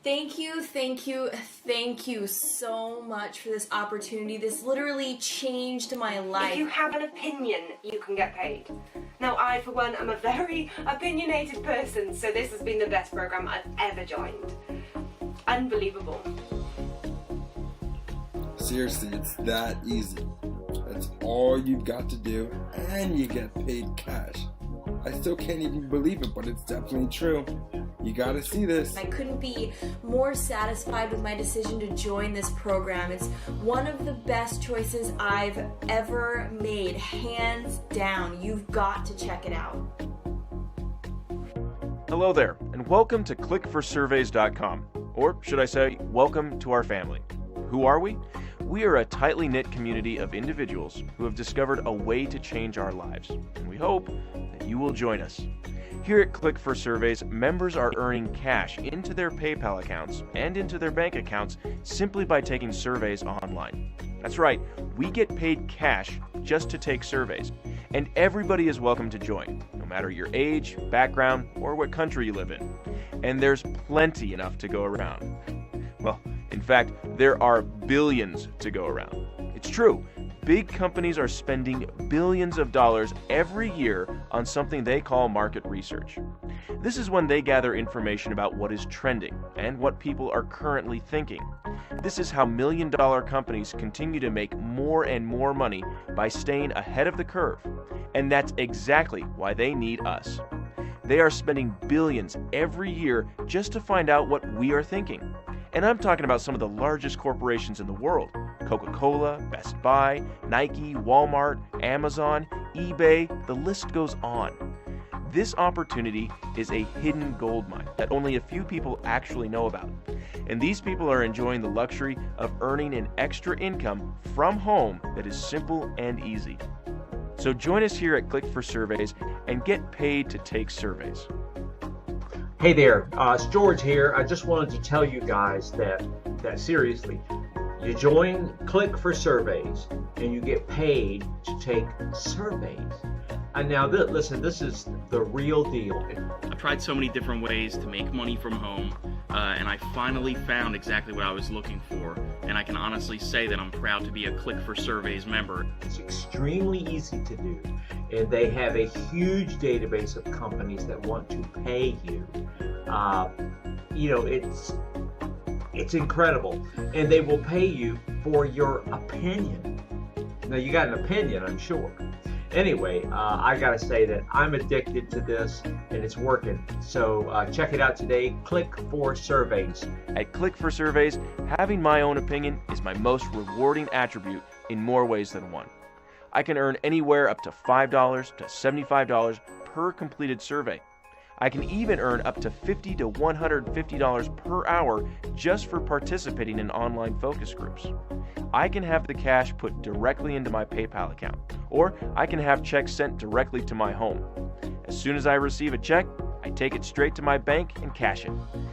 Thank you so much for this opportunity. This literally changed my life. If you have an opinion, you can get paid. Now, I, for one, am a very opinionated person, so this has been the best program I've ever joined. Unbelievable. Seriously, it's that easy. That's all you've got to do, and you get paid cash. I still can't even believe it, but it's definitely true. You gotta see this. I couldn't be more satisfied with my decision to join this program. It's one of the best choices I've ever made, hands down. You've got to check it out. Hello there, and welcome to clickforsurveys.com, or should I say, welcome to our family. Who are we? We are a tightly knit community of individuals who have discovered a way to change our lives, and we hope that you will join us. Here at Click for Surveys, members are earning cash into their PayPal accounts and into their bank accounts simply by taking surveys online. That's right, we get paid cash just to take surveys, and everybody is welcome to join, no matter your age, background, or what country you live in. And there's plenty enough to go around. Well, in fact, there are billions to go around. It's true. Big companies are spending billions of dollars every year on something they call market research. This is when they gather information about what is trending and what people are currently thinking. This is how million-dollar companies continue to make more and more money by staying ahead of the curve. And that's exactly why they need us. They are spending billions every year just to find out what we are thinking. And I'm talking about some of the largest corporations in the world. Coca-Cola, Best Buy, Nike, Walmart, Amazon, eBay, the list goes on. This opportunity is a hidden gold mine that only a few people actually know about. And these people are enjoying the luxury of earning an extra income from home that is simple and easy. So join us here at Click for Surveys and get paid to take surveys. Hey there, it's George here. I just wanted to tell you guys that seriously, you join Click for Surveys and you get paid to take surveys. And now, listen, this is the real deal. I've tried so many different ways to make money from home, and I finally found exactly what I was looking for. And I can honestly say that I'm proud to be a Click for Surveys member. It's extremely easy to do, and they have a huge database of companies that want to pay you. It's incredible, and they will pay you for your opinion. Now, you got an opinion, I'm sure. Anyway, I gotta say that I'm addicted to this, and it's working. So check it out today. Click for Surveys. At Click for Surveys, having my own opinion is my most rewarding attribute in more ways than one. I can earn anywhere up to $5 to $75 per completed survey. I can even earn up to $50 to $150 per hour just for participating in online focus groups. I can have the cash put directly into my PayPal account, or I can have checks sent directly to my home. As soon as I receive a check, I take it straight to my bank and cash it.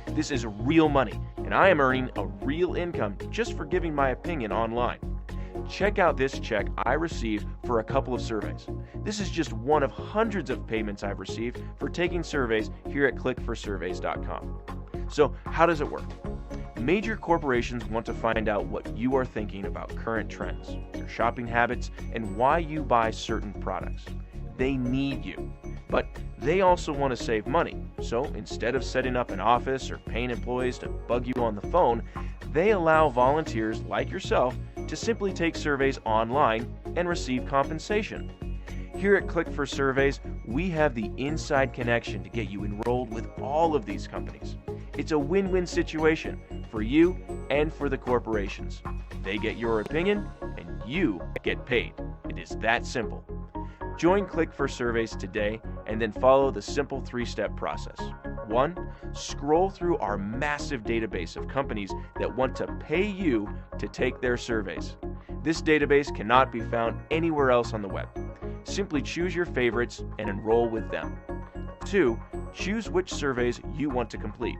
This is real money, and I am earning a real income just for giving my opinion online. Check out this check I received for a couple of surveys. This is just one of hundreds of payments I've received for taking surveys here at clickforsurveys.com. So how does it work? Major corporations want to find out what you are thinking about current trends, your shopping habits, and why you buy certain products. They need you, but they also want to save money. So instead of setting up an office or paying employees to bug you on the phone, they allow volunteers like yourself to simply take surveys online and receive compensation. Here at Click for Surveys, we have the inside connection to get you enrolled with all of these companies. It's a win-win situation for you and for the corporations. They get your opinion and you get paid. It is that simple. Join Click for Surveys today and then follow the simple 3-step process. 1. Scroll through our massive database of companies that want to pay you to take their surveys. This database cannot be found anywhere else on the web. Simply choose your favorites and enroll with them. 2. Choose which surveys you want to complete.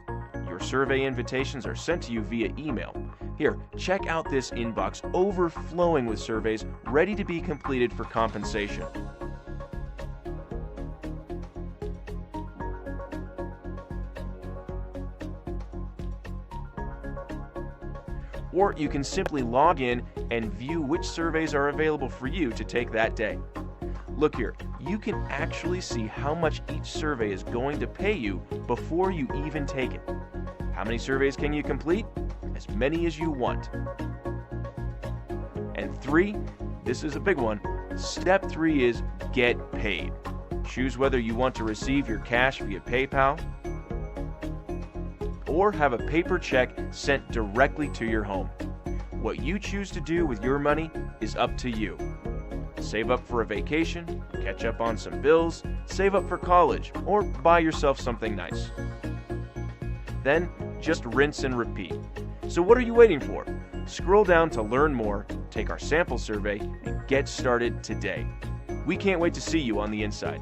Your survey invitations are sent to you via email. Here, check out this inbox overflowing with surveys ready to be completed for compensation. Or you can simply log in and view which surveys are available for you to take that day. Look here, you can actually see how much each survey is going to pay you before you even take it. How many surveys can you complete? As many as you want. And 3, this is a big one. Step 3 is get paid. Choose whether you want to receive your cash via PayPal or have a paper check sent directly to your home. What you choose to do with your money is up to you. Save up for a vacation, catch up on some bills, save up for college, or buy yourself something nice. Then, just rinse and repeat. So what are you waiting for? Scroll down to learn more, take our sample survey, and get started today. We can't wait to see you on the inside.